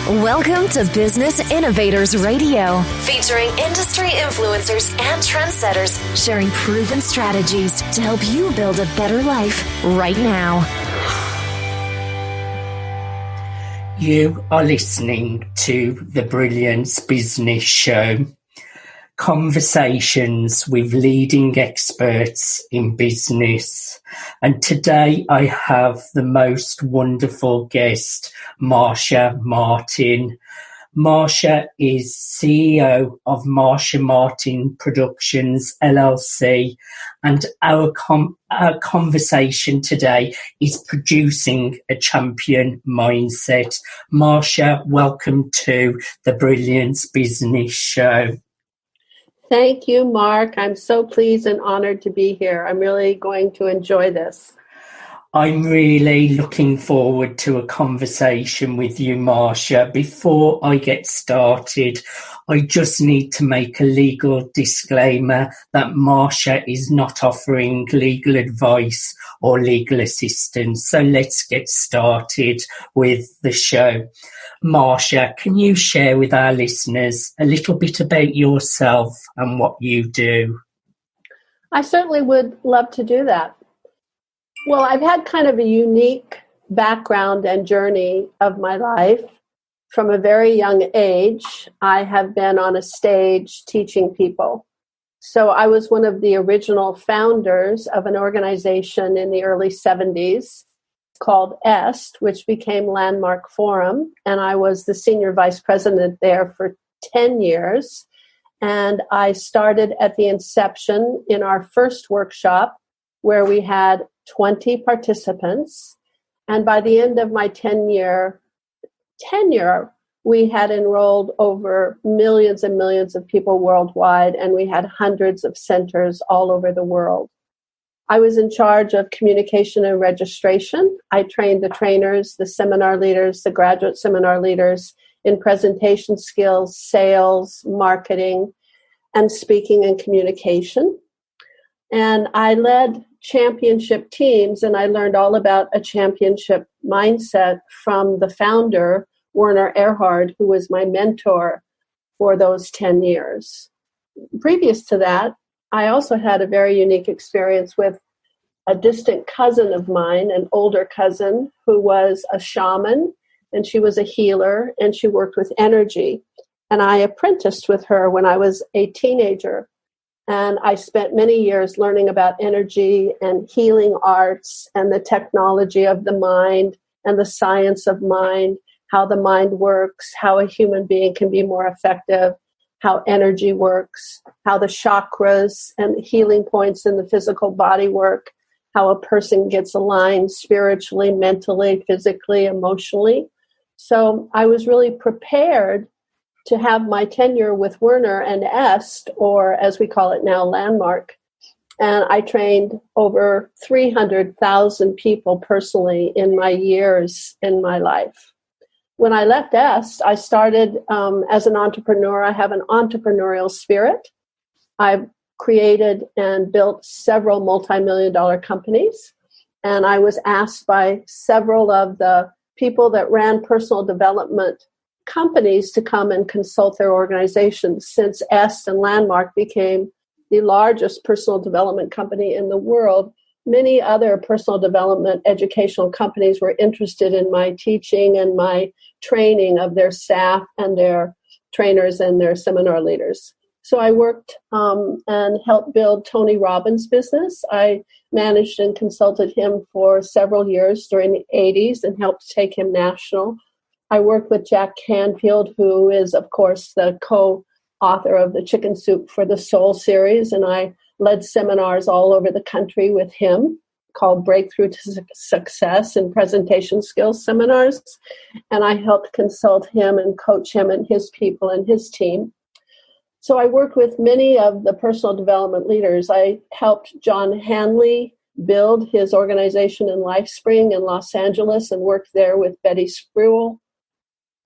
Welcome to Business Innovators Radio, featuring industry influencers and trendsetters sharing proven strategies to help you build a better life right now. You are listening to the Brilliance Business Show, conversations with leading experts in business. And today I have the most wonderful guest, Marcia Martin. Marcia is CEO of Marcia Martin Productions, LLC, and our conversation today is producing a champion mindset. Marcia, welcome to the Brilliance Business Show. Thank you, Mark. I'm so pleased and honored to be here. I'm really going to enjoy this. I'm really looking forward to a conversation with you, Marcia. Before I get started, I just need to make a legal disclaimer that Marcia is not offering legal advice or legal assistance. So let's get started with the show. Marcia, can you share with our listeners a little bit about yourself and what you do? I certainly would love to do that. Well, I've had kind of a unique background and journey of my life. From a very young age, I have been on a stage teaching people. So I was one of the original founders of an organization in the early 70s called EST, which became Landmark Forum. And I was the senior vice president there for 10 years. And I started at the inception in our first workshop where we had 20 participants. And by the end of my tenure, we had enrolled over millions and millions of people worldwide, and we had hundreds of centers all over the world. I was in charge of communication and registration. I trained the trainers, the seminar leaders, the graduate seminar leaders in presentation skills, sales, marketing, and speaking and communication. And I led championship teams, and I learned all about a championship mindset from the founder, Werner Erhard, who was my mentor for those 10 years. Previous to that, I also had a very unique experience with a distant cousin of mine, an older cousin who was a shaman, and she was a healer, and she worked with energy. And I apprenticed with her when I was a teenager. And I spent many years learning about energy and healing arts and the technology of the mind and the science of mind, how the mind works, how a human being can be more effective, how energy works, how the chakras and healing points in the physical body work, how a person gets aligned spiritually, mentally, physically, emotionally. So I was really prepared to have my tenure with Werner and EST, or as we call it now, Landmark. And I trained over 300,000 people personally in my years in my life. When I left EST, I started as an entrepreneur. I have an entrepreneurial spirit. I've created and built several multi-million-dollar companies. And I was asked by several of the people that ran personal development companies to come and consult their organizations, since EST and Landmark became the largest personal development company in the world. Many other personal development educational companies were interested in my teaching and my training of their staff and their trainers and their seminar leaders. So I worked and helped build Tony Robbins' business. I managed and consulted him for several years during the 80s and helped take him national. I worked with Jack Canfield, who is, of course, the co-author of the Chicken Soup for the Soul series, and I led seminars all over the country with him called Breakthrough to Success and Presentation Skills Seminars, and I helped consult him and coach him and his people and his team. So I worked with many of the personal development leaders. I helped John Hanley build his organization in LifeSpring in Los Angeles and worked there with Betty Spruill.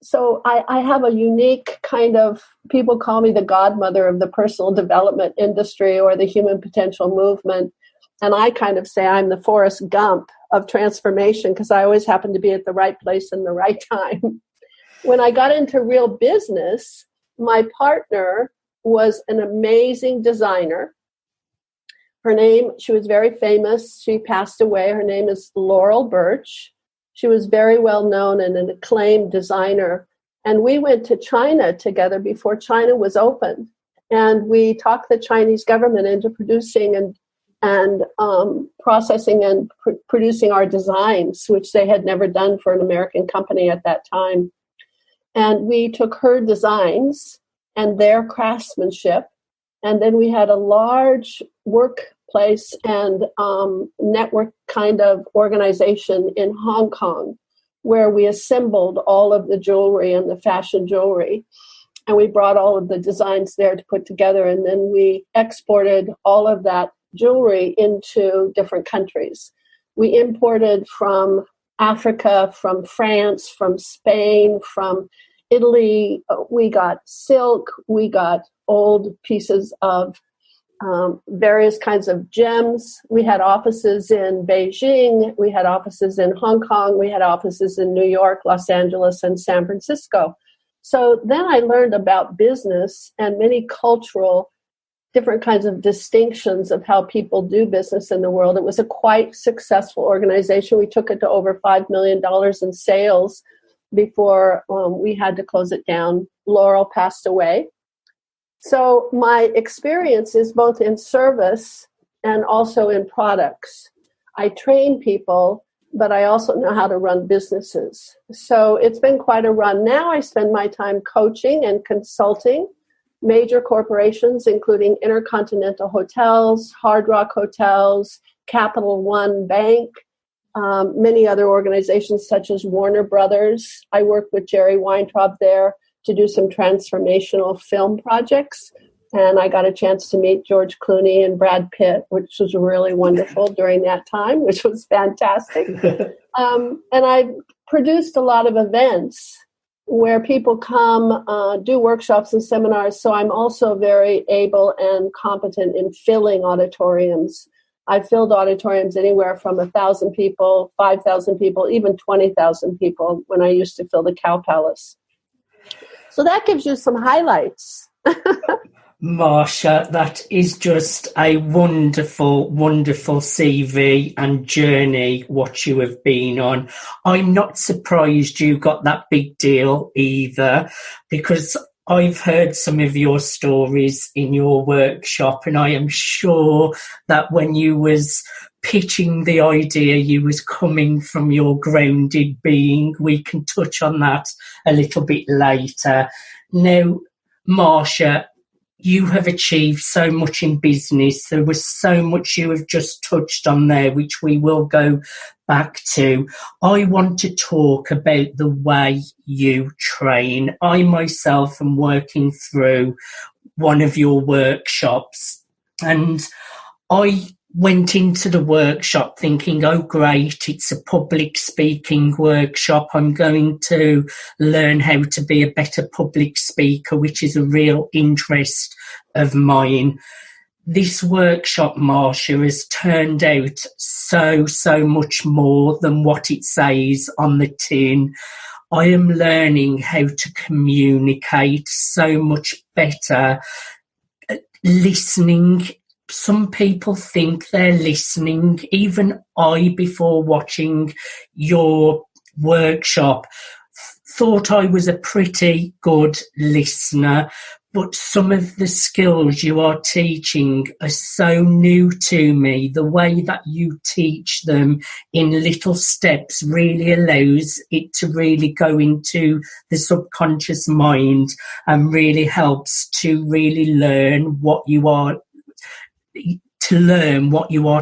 So I have a unique kind of, people call me the godmother of the personal development industry or the human potential movement. And I kind of say I'm the Forrest Gump of transformation because I always happen to be at the right place in the right time. when I got into real business, my partner was an amazing designer. She was very famous. She passed away. Her name is Laurel Birch. She was very well known and an acclaimed designer. And we went to China together before China was open. And we talked the Chinese government into producing and processing and producing our designs, which they had never done for an American company at that time. And we took her designs and their craftsmanship. And then we had a large workplace and network kind of organization in Hong Kong, where we assembled all of the jewelry and the fashion jewelry. And we brought all of the designs there to put together. And then we exported all of that jewelry into different countries. We imported from Africa, from France, from Spain, from Italy. We got silk. We got old pieces of various kinds of gems. We had offices in Beijing. We had offices in Hong Kong. We had offices in New York, Los Angeles, and San Francisco. So then I learned about business and many cultural different kinds of distinctions of how people do business in the world. It was a quite successful organization. We took it to over $5 million in sales before we had to close it down. Laurel passed away. So my experience is both in service and also in products. I train people, but I also know how to run businesses. So it's been quite a run. Now I spend my time coaching and consulting major corporations, including Intercontinental Hotels, Hard Rock Hotels, Capital One Bank, many other organizations such as Warner Brothers. I work with Jerry Weintraub there to do some transformational film projects. And I got a chance to meet George Clooney and Brad Pitt, which was really wonderful during that time, which was fantastic. And I produced a lot of events where people come, do workshops and seminars. So I'm also very able and competent in filling auditoriums. I've filled auditoriums anywhere from 1,000 people, 5,000 people, even 20,000 people when I used to fill the Cow Palace. So that gives you some highlights. Marcia, that is just a wonderful, wonderful CV and journey, what you have been on. I'm not surprised you got that big deal either, because I've heard some of your stories in your workshop, and I am sure that when you was pitching the idea, you was coming from your grounded being. We can touch on that a little bit later. Now, Marcia, you have achieved so much in business. There was so much you have just touched on there, which we will go back to. I want to talk about the way you train. I myself am working through one of your workshops, and I went into the workshop thinking, oh great, it's a public speaking workshop. I'm going to learn how to be a better public speaker, which is a real interest of mine. This workshop, Marcia, has turned out so much more than what it says on the tin. I am learning how to communicate so much better, listening. Some people think they're listening. Even I, before watching your workshop, thought I was a pretty good listener, but some of the skills you are teaching are so new to me. The way that you teach them in little steps really allows it to really go into the subconscious mind and really helps to really learn what you are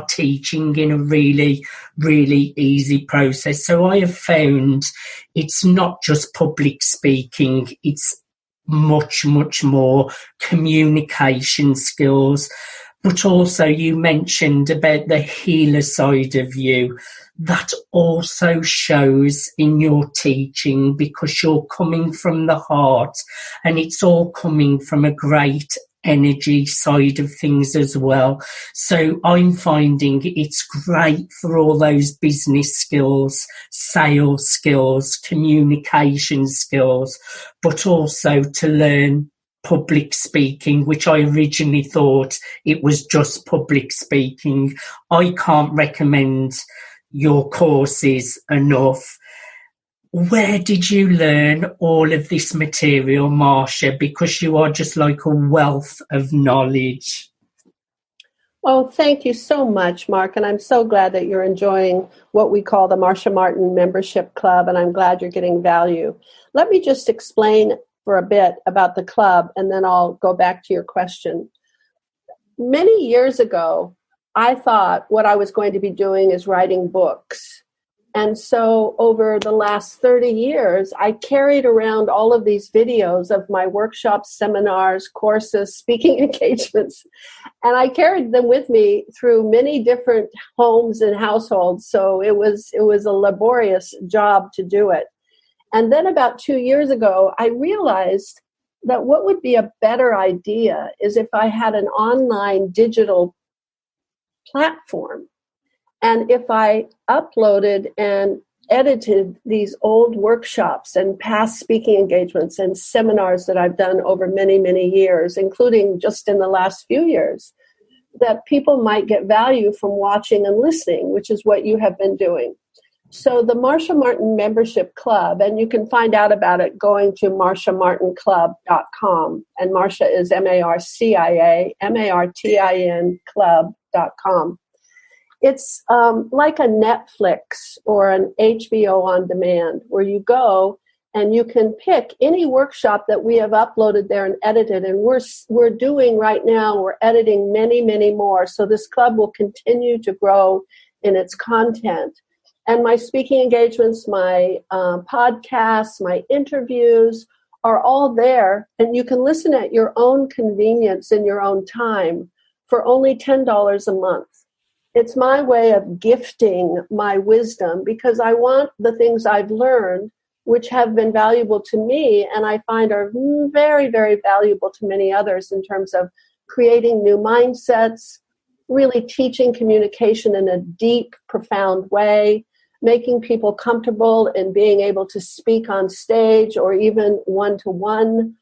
teaching in a really, really easy process. So I have found it's not just public speaking, it's much more communication skills. But also you mentioned about the healer side of you. That also shows in your teaching, because you're coming from the heart and it's all coming from a great energy side of things as well. So I'm finding it's great for all those business skills, sales skills, communication skills, but also to learn public speaking, which I originally thought it was just public speaking. I can't recommend your courses enough. Where did you learn all of this material, Marcia? Because you are just like a wealth of knowledge. Oh, thank you so much, Mark. And I'm so glad that you're enjoying what we call the Marcia Martin Membership Club, and I'm glad you're getting value. Let me just explain for a bit about the club, and then I'll go back to your question. Many years ago, I thought what I was going to be doing is writing books. And so over the last 30 years, I carried around all of these videos of my workshops, seminars, courses, speaking engagements, and I carried them with me through many different homes and households. So it was a laborious job to do it. And then about 2 years ago, I realized that what would be a better idea is if I had an online digital platform. And if I uploaded and edited these old workshops and past speaking engagements and seminars that I've done over many, many years, including just in the last few years, that people might get value from watching and listening, which is what you have been doing. So the Marcia Martin Membership Club, and you can find out about it going to marciamartinclub.com. And Marcia is Marcia, Martin club.com. It's like a Netflix or an HBO on demand, where you go and you can pick any workshop that we have uploaded there and edited. And we're doing right now, we're editing many, many more. So this club will continue to grow in its content. And my speaking engagements, my podcasts, my interviews are all there. And you can listen at your own convenience in your own time for only $10 a month. It's my way of gifting my wisdom, because I want the things I've learned, which have been valuable to me, and I find are very, very valuable to many others in terms of creating new mindsets, really teaching communication in a deep, profound way, making people comfortable in being able to speak on stage or even one-to-one,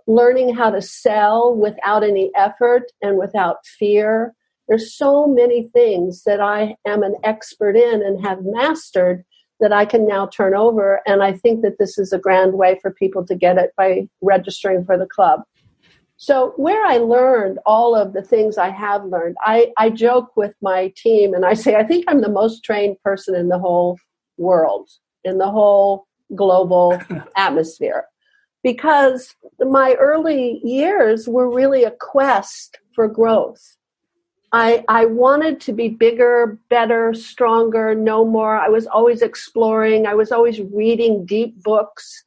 learning how to sell without any effort and without fear. There's so many things that I am an expert in and have mastered that I can now turn over. And I think that this is a grand way for people to get it by registering for the club. So where I learned all of the things I have learned, I joke with my team and I say, I think I'm the most trained person in the whole world, in the whole global atmosphere. Because my early years were really a quest for growth. I wanted to be bigger, better, stronger, know more. I was always exploring. I was always reading deep books.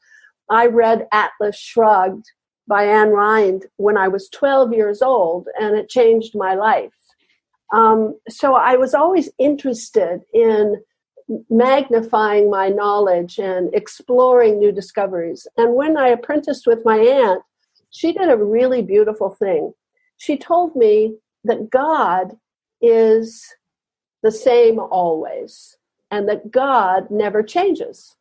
I read Atlas Shrugged by Ayn Rand when I was 12 years old, and it changed my life. So I was always interested in magnifying my knowledge and exploring new discoveries. And when I apprenticed with my aunt, she did a really beautiful thing. She told me that God is the same always, and that God never changes.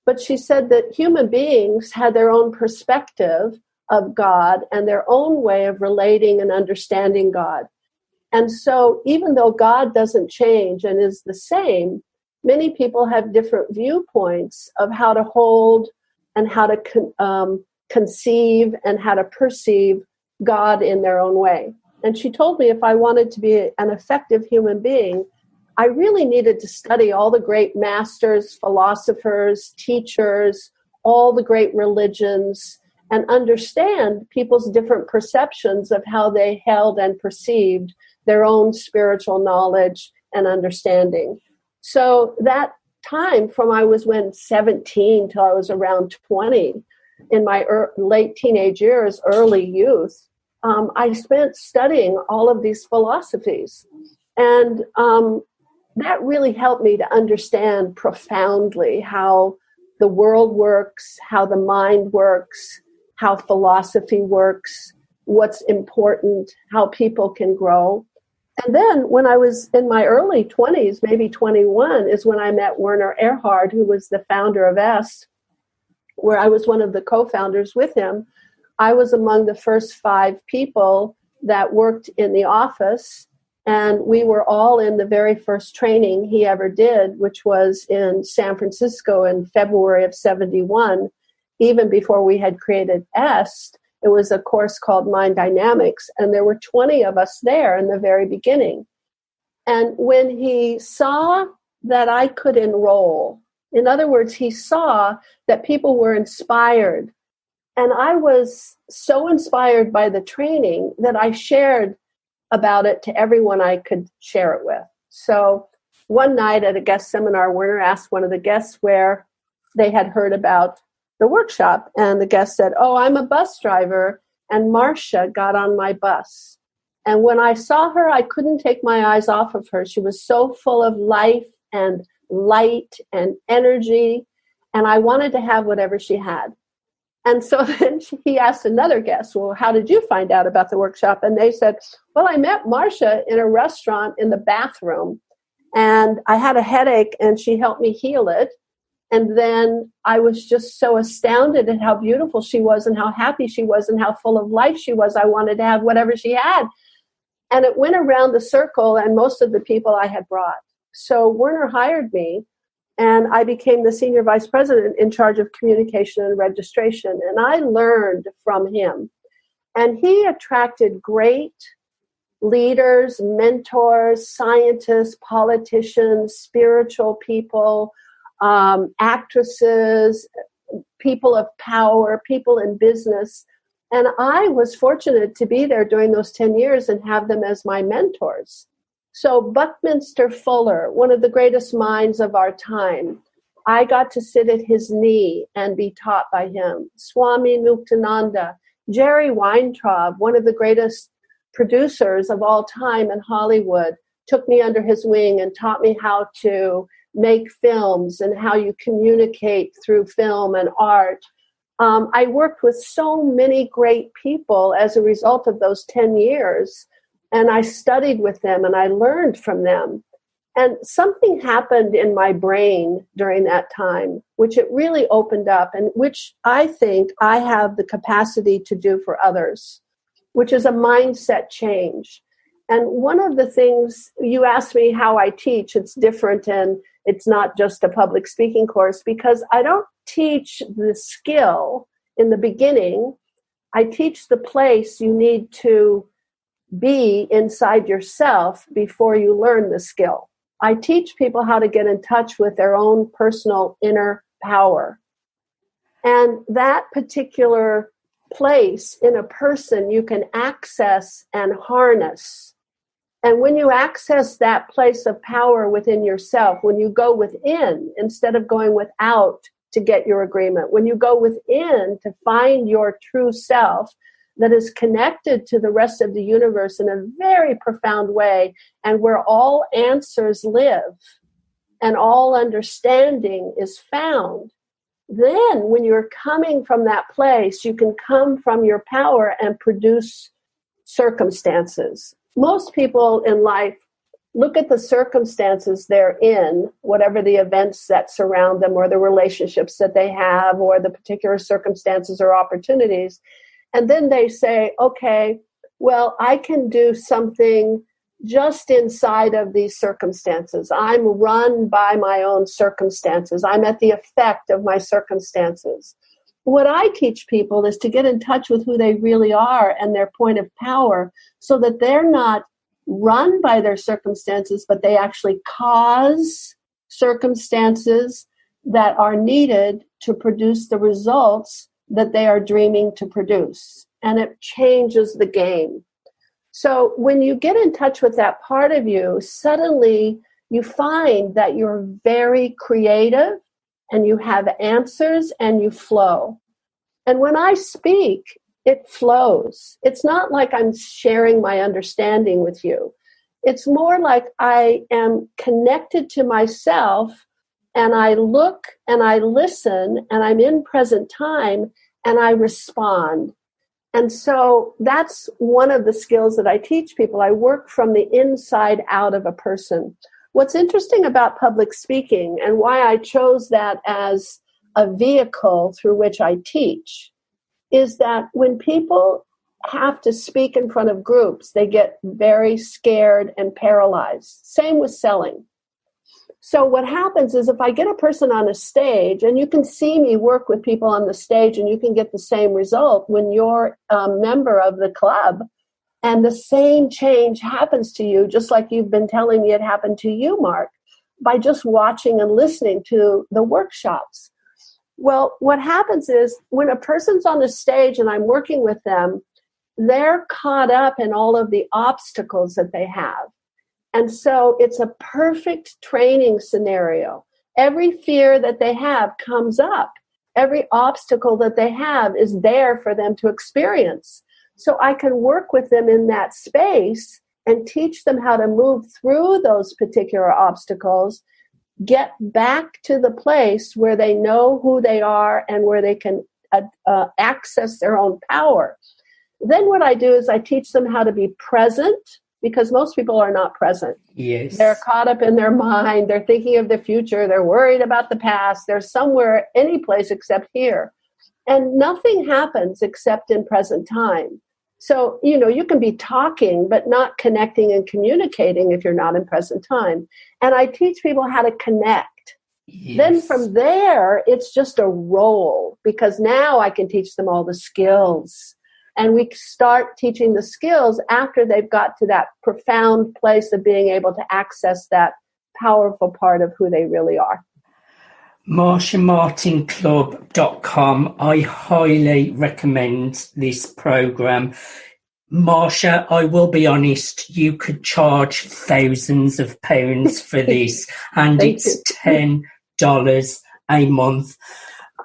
But she said that human beings had their own perspective of God and their own way of relating and understanding God. And so even though God doesn't change and is the same, many people have different viewpoints of how to hold and how to conceive and how to perceive God in their own way. And she told me if I wanted to be an effective human being, I really needed to study all the great masters, philosophers, teachers, all the great religions, and understand people's different perceptions of how they held and perceived their own spiritual knowledge and understanding. So that time from I was 17 till I was around 20, in my late teenage years, early youth, I spent studying all of these philosophies. And that really helped me to understand profoundly how the world works, how the mind works, how philosophy works, what's important, how people can grow. And then when I was in my early 20s, maybe 21, is when I met Werner Erhard, who was the founder of S, where I was one of the co-founders with him. I was among the first 5 people that worked in the office, and we were all in the very first training he ever did, which was in San Francisco in February of 71, even before we had created S. It was a course called Mind Dynamics, and there were 20 of us there in the very beginning. And when he saw that I could enroll, in other words, he saw that people were inspired. And I was so inspired by the training that I shared about it to everyone I could share it with. So one night at a guest seminar, Werner asked one of the guests where they had heard about the workshop. And the guest said, "Oh, I'm a bus driver." And Marcia got on my bus. And when I saw her, I couldn't take my eyes off of her. She was so full of life and light and energy. And I wanted to have whatever she had. And so then he asked another guest, "Well, how did you find out about the workshop?" And they said, "Well, I met Marcia in a restaurant in the bathroom. And I had a headache and she helped me heal it. And then I was just so astounded at how beautiful she was and how happy she was and how full of life she was. I wanted to have whatever she had." And it went around the circle and most of the people I had brought. So Werner hired me and I became the senior vice president in charge of communication and registration. And I learned from him. And he attracted great leaders, mentors, scientists, politicians, spiritual people, actresses, people of power, people in business. And I was fortunate to be there during those 10 years and have them as my mentors. So Buckminster Fuller, one of the greatest minds of our time, I got to sit at his knee and be taught by him. Swami Muktananda, Jerry Weintraub, one of the greatest producers of all time in Hollywood, took me under his wing and taught me how to make films and how you communicate through film and art. I worked with so many great people as a result of those 10 years, and I studied with them and I learned from them. And something happened in my brain during that time, which it really opened up and which I think I have the capacity to do for others, which is a mindset change. And one of the things you asked me how I teach, it's different and it's not just a public speaking course because I don't teach the skill in the beginning. I teach the place you need to be inside yourself before you learn the skill. I teach people how to get in touch with their own personal inner power. And that particular place in a person you can access and harness. And when you access that place of power within yourself, when you go within instead of going without to get your agreement, when you go within to find your true self that is connected to the rest of the universe in a very profound way, and where all answers live and all understanding is found, then when you're coming from that place, you can come from your power and produce circumstances. Most people in life look at the circumstances they're in, whatever the events that surround them or the relationships that they have or the particular circumstances or opportunities. And then they say, okay, well, I can do something just inside of these circumstances. I'm run by my own circumstances. I'm at the effect of my circumstances. What I teach people is to get in touch with who they really are and their point of power so that they're not run by their circumstances, but they actually cause circumstances that are needed to produce the results that they are dreaming to produce. And it changes the game. So when you get in touch with that part of you, suddenly you find that you're very creative and you have answers and you flow. And when I speak, it flows. It's not like I'm sharing my understanding with you. It's more like I am connected to myself and I look and I listen and I'm in present time and I respond. And so that's one of the skills that I teach people. I work from the inside out of a person. What's interesting about public speaking and why I chose that as a vehicle through which I teach is that when people have to speak in front of groups, they get very scared and paralyzed. Same with selling. So what happens is if I get a person on a stage, and you can see me work with people on the stage and you can get the same result when you're a member of the club and the same change happens to you, just like you've been telling me it happened to you, Mark, by just watching and listening to the workshops. Well, what happens is when a person's on the stage and I'm working with them, they're caught up in all of the obstacles that they have. And so it's a perfect training scenario. Every fear that they have comes up. Every obstacle that they have is there for them to experience. So I can work with them in that space and teach them how to move through those particular obstacles, get back to the place where they know who they are and where they can access their own power. Then what I do is I teach them how to be present, because most people are not present. Yes. They're caught up in their mind. They're thinking of the future. They're worried about the past. They're somewhere, any place except here. And nothing happens except in present time. So, you can be talking, but not connecting and communicating if you're not in present time. And I teach people how to connect. Yes. Then from there, it's just a roll, because now I can teach them all the skills. And we start teaching the skills after they've got to that profound place of being able to access that powerful part of who they really are. MarciaMartinClub.com. I highly recommend this program. Marcia, I will be honest, you could charge thousands of pounds for this, and it's $10 a month.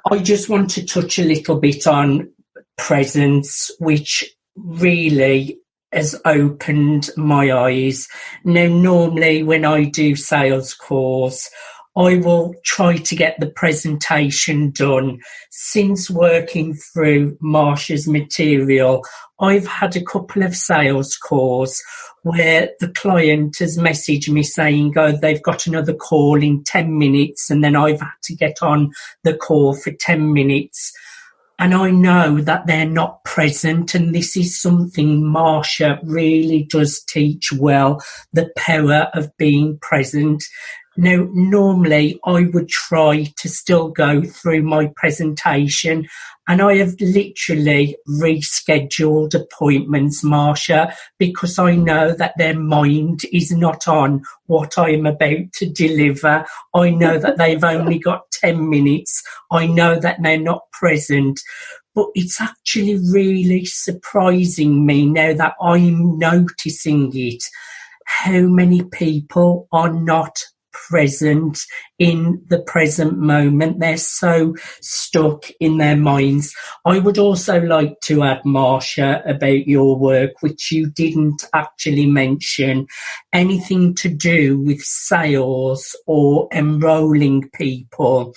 I just want to touch a little bit on presence, which really has opened my eyes. Now, normally when I do sales calls, I will try to get the presentation done. Since working through Marcia's material, I've had a couple of sales calls where the client has messaged me saying, they've got another call in 10 minutes, and then I've had to get on the call for 10 minutes. And I know that they're not present, and this is something Marcia really does teach well, the power of being present. Now, normally I would try to still go through my presentation, and I have literally rescheduled appointments, Marcia, because I know that their mind is not on what I am about to deliver. I know that they've only got 10 minutes. I know that they're not present. But it's actually really surprising me now that I'm noticing it, how many people are not present in the present moment. They're so stuck in their minds. I would also like to add, Marcia, about your work, which you didn't actually mention, anything to do with sales or enrolling people.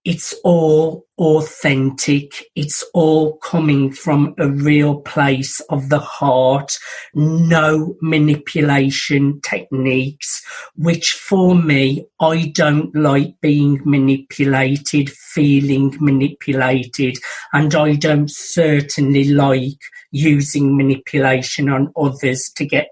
It's all authentic. It's all coming from a real place of the heart. No manipulation techniques, which for me, I don't like being manipulated, feeling manipulated, and I don't certainly like using manipulation on others to get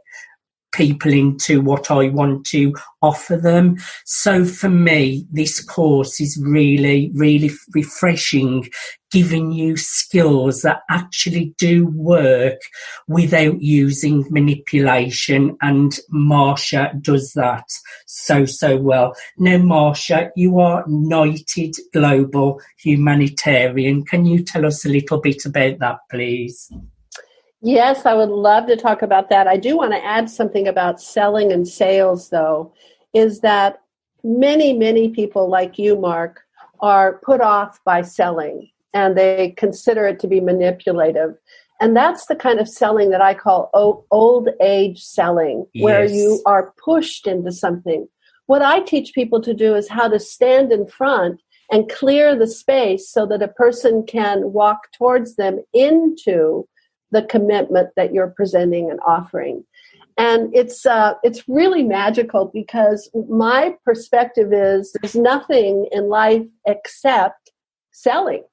people into what I want to offer them. So for me, this course is really, really refreshing, giving you skills that actually do work without using manipulation. And Marcia does that so well. Now, Marcia, you are Knighted Global Humanitarian. Can you tell us a little bit about that, please? Yes, I would love to talk about that. I do want to add something about selling and sales, though, is that many people like you, Mark, are put off by selling, and they consider it to be manipulative. And that's the kind of selling that I call old age selling, where you are pushed into something. What I teach people to do is how to stand in front and clear the space so that a person can walk towards them into the commitment that you're presenting and offering. And it's really magical, because my perspective is there's nothing in life except selling.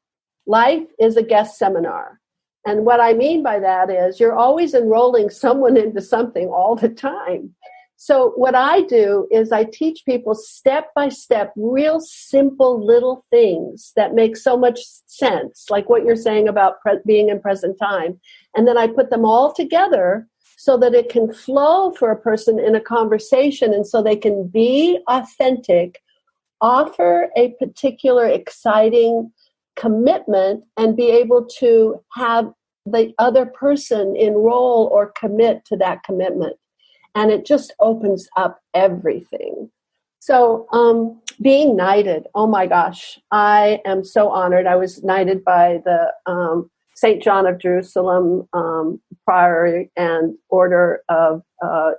Life is a guest seminar. And what I mean by that is you're always enrolling someone into something all the time. So what I do is I teach people step by step, real simple little things that make so much sense, like what you're saying about being in present time. And then I put them all together so that it can flow for a person in a conversation, and so they can be authentic, offer a particular exciting commitment, and be able to have the other person enroll or commit to that commitment. And it just opens up everything. So being knighted, oh my gosh, I am so honored. I was knighted by the St. John of Jerusalem Priory and Order of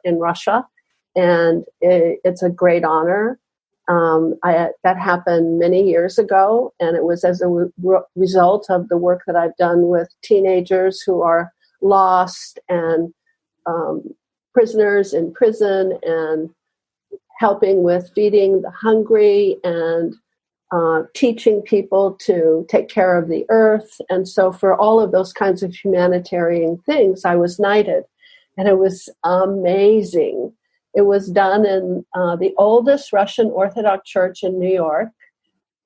in Russia. And it's a great honor. That happened many years ago, and it was as a result of the work that I've done with teenagers who are lost and prisoners in prison, and helping with feeding the hungry and teaching people to take care of the earth. And so for all of those kinds of humanitarian things, I was knighted. And it was amazing. It was done in the oldest Russian Orthodox church in New York.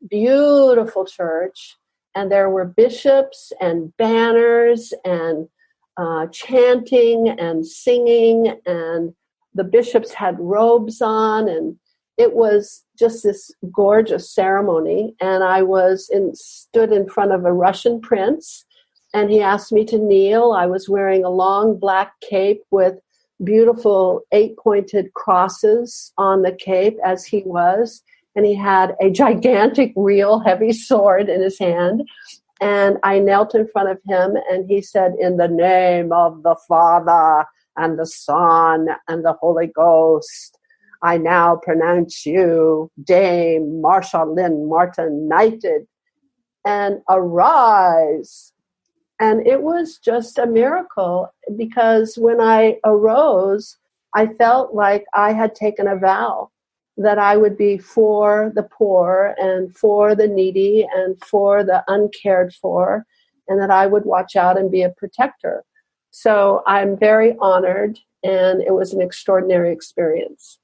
Beautiful church. And there were bishops and banners and chanting and singing, and the bishops had robes on, and it was just this gorgeous ceremony. And I stood in front of a Russian prince, and he asked me to kneel. I was wearing a long black cape with beautiful 8-pointed crosses on the cape, as he was, and he had a gigantic, real heavy sword in his hand. And I knelt in front of him, and he said, "In the name of the Father and the Son and the Holy Ghost, I now pronounce you Dame Marcia Martin knighted, and arise." And it was just a miracle, because when I arose, I felt like I had taken a vow that I would be for the poor and for the needy and for the uncared for, and that I would watch out and be a protector. So I'm very honored, and it was an extraordinary experience.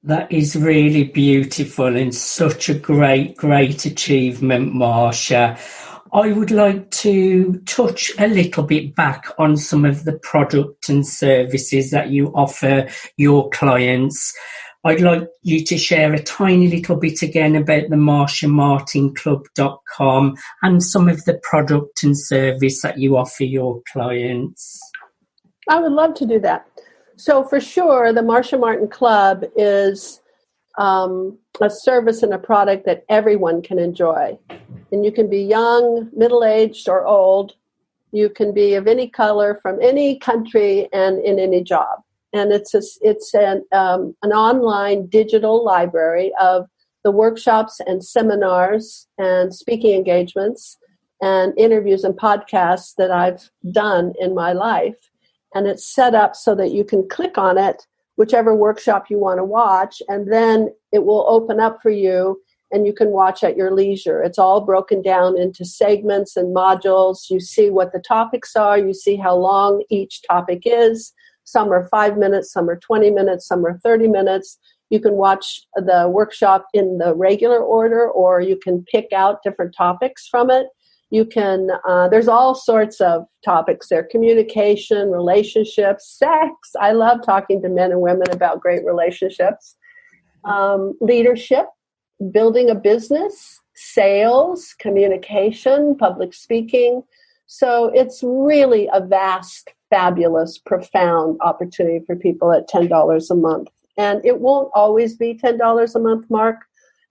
That is really beautiful and such a great, great achievement, Marcia. I would like to touch a little bit back on some of the product and services that you offer your clients. I'd like you to share a tiny little bit again about the marciamartinclub.com and some of the product and service that you offer your clients. I would love to do that. So for sure, the Marcia Martin Club is a service and a product that everyone can enjoy. And you can be young, middle-aged, or old. You can be of any color, from any country, and in any job. And it's an online digital library of the workshops and seminars and speaking engagements and interviews and podcasts that I've done in my life. And it's set up so that you can click on it, whichever workshop you want to watch, and then it will open up for you and you can watch at your leisure. It's all broken down into segments and modules. You see what the topics are. You see how long each topic is. Some are 5 minutes, some are 20 minutes, some are 30 minutes. You can watch the workshop in the regular order, or you can pick out different topics from it. You can, there's all sorts of topics there: communication, relationships, sex. I love talking to men and women about great relationships. Leadership, building a business, sales, communication, public speaking. So it's really a vast, fabulous, profound opportunity for people at $10 a month. And it won't always be $10 a month, Mark.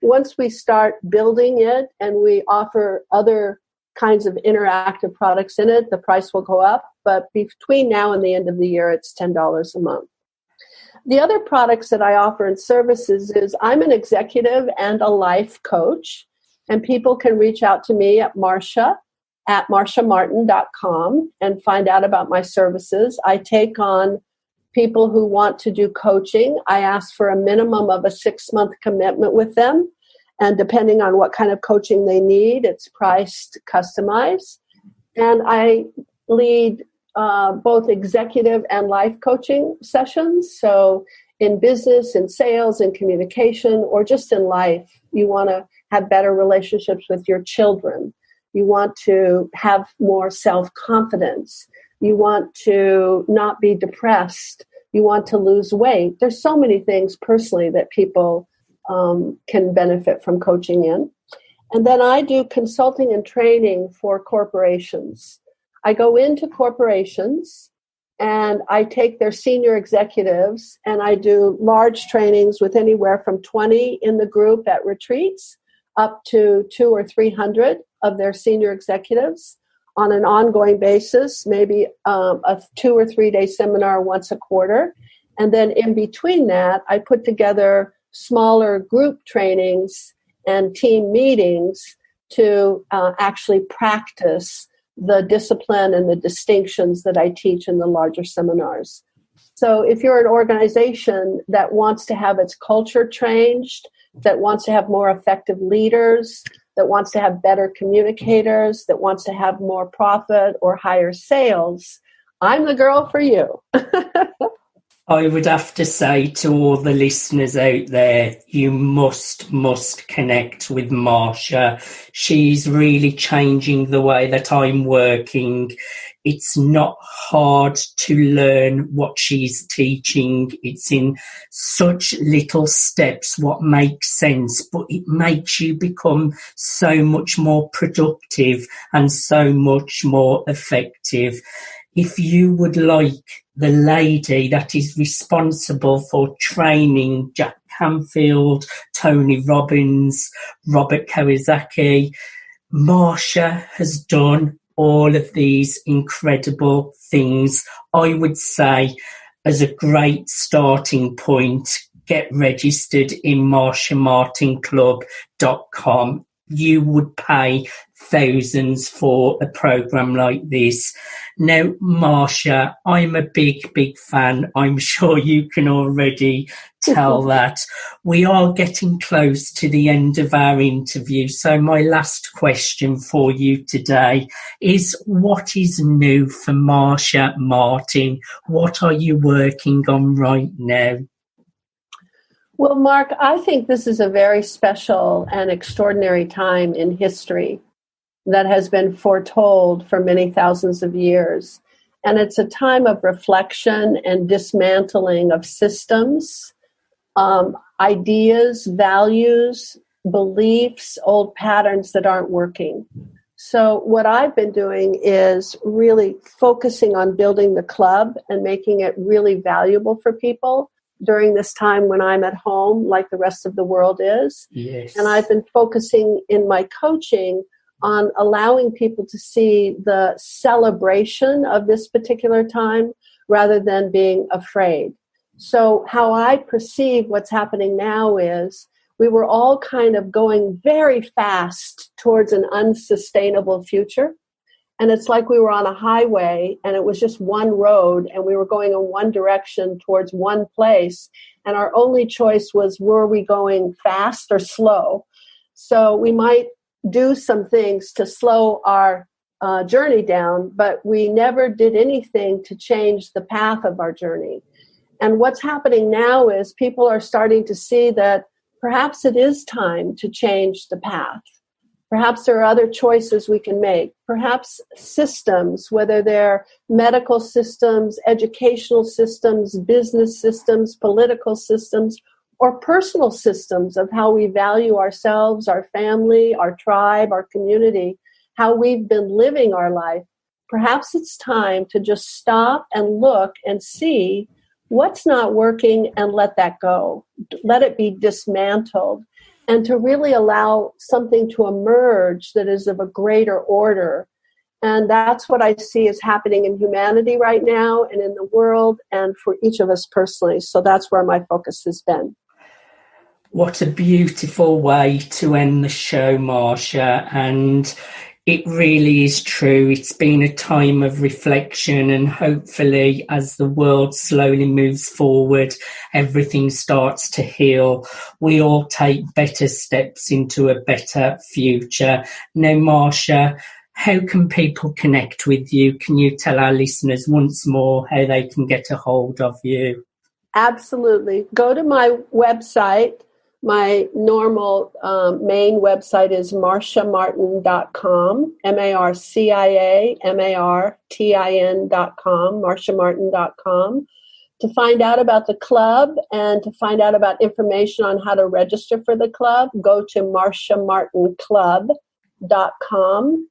Once we start building it and we offer other kinds of interactive products in it, the price will go up. But between now and the end of the year, it's $10 a month. The other products that I offer and services is I'm an executive and a life coach. And people can reach out to me at marciamartin.com and find out about my services. I take on people who want to do coaching. I ask for a minimum of a 6-month commitment with them. And depending on what kind of coaching they need, it's priced, customized. And I lead both executive and life coaching sessions. So in business, in sales, in communication, or just in life, you want to have better relationships with your children. You want to have more self-confidence. You want to not be depressed. You want to lose weight. There's so many things personally that people can benefit from coaching in. And then I do consulting and training for corporations. I go into corporations and I take their senior executives and I do large trainings with anywhere from 20 in the group at retreats up to 200 or 300 of their senior executives on an ongoing basis, maybe a 2 or 3 day seminar once a quarter. And then in between that, I put together smaller group trainings and team meetings to actually practice the discipline and the distinctions that I teach in the larger seminars. So if you're an organization that wants to have its culture changed, that wants to have more effective leaders, that wants to have better communicators, that wants to have more profit or higher sales, I'm the girl for you. I would have to say to all the listeners out there, you must connect with Marcia. She's really changing the way that I'm working. It's not hard to learn what she's teaching. It's in such little steps what makes sense, but it makes you become so much more productive and so much more effective. If you would like the lady that is responsible for training Jack Canfield, Tony Robbins, Robert Kiyosaki, Marcia has done all of these incredible things. I would say as a great starting point, get registered in marciamartinclub.com. You would pay thousands for a program like this. Now, Marcia, I'm a big fan. I'm sure you can already tell that. We are getting close to the end of our interview. So my last question for you today is, what is new for Marcia Martin? What are you working on right now? Well, Mark, I think this is a very special and extraordinary time in history that has been foretold for many thousands of years. And it's a time of reflection and dismantling of systems, ideas, values, beliefs, old patterns that aren't working. So what I've been doing is really focusing on building the club and making it really valuable for people during this time when I'm at home, like the rest of the world is. Yes. And I've been focusing in my coaching on allowing people to see the celebration of this particular time rather than being afraid. So how I perceive what's happening now is we were all kind of going very fast towards an unsustainable future. And it's like we were on a highway and it was just one road and we were going in one direction towards one place. And our only choice was, were we going fast or slow? So we might do some things to slow our journey down, but we never did anything to change the path of our journey. And what's happening now is people are starting to see that perhaps it is time to change the path. Perhaps there are other choices we can make. Perhaps systems, whether they're medical systems, educational systems, business systems, political systems, or personal systems of how we value ourselves, our family, our tribe, our community, how we've been living our life. Perhaps it's time to just stop and look and see what's not working and let that go. Let it be dismantled. And to really allow something to emerge that is of a greater order. And that's what I see is happening in humanity right now and in the world and for each of us personally. So that's where my focus has been. What a beautiful way to end the show, Marcia. And it really is true. It's been a time of reflection, and hopefully as the world slowly moves forward, everything starts to heal. We all take better steps into a better future. Now, Marcia, how can people connect with you? Can you tell our listeners once more how they can get a hold of you? Absolutely. Go to my website. My normal main website is marciamartin.com, MarciaMartin.com, marciamartin.com. To find out about the club and to find out about information on how to register for the club, go to marciamartinclub.com.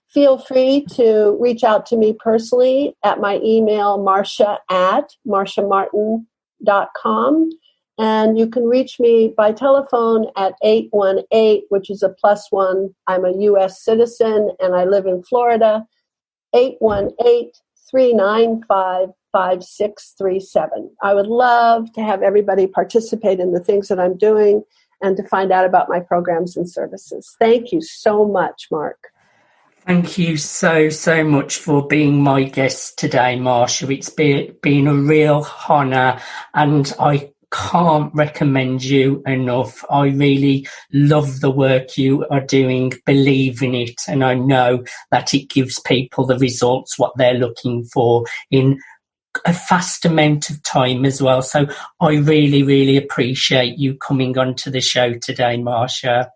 Feel free to reach out to me personally at my email, marcia@marciamartin.com. And you can reach me by telephone at 818, which is a +1. I'm a U.S. citizen and I live in Florida, 818-395-5637. I would love to have everybody participate in the things that I'm doing and to find out about my programs and services. Thank you so much, Mark. Thank you so much for being my guest today, Marcia. It's been a real honour, and I can't recommend you enough. I really love the work you are doing, believe in it, and I know that it gives people the results what they're looking for in a fast amount of time as well. So I really appreciate you coming onto the show today, Marcia.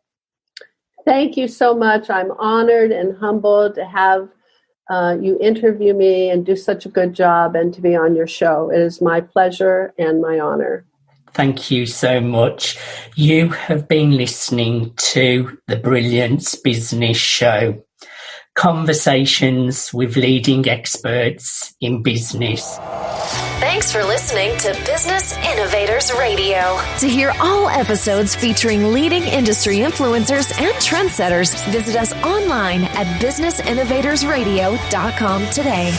Thank you so much. I'm honored and humbled to have you interview me and do such a good job and to be on your show. It is my pleasure and my honor. Thank you so much. You have been listening to the Brilliance Business Show. Conversations with leading experts in business. Thanks for listening to Business Innovators Radio. To hear all episodes featuring leading industry influencers and trendsetters, visit us online at businessinnovatorsradio.com today.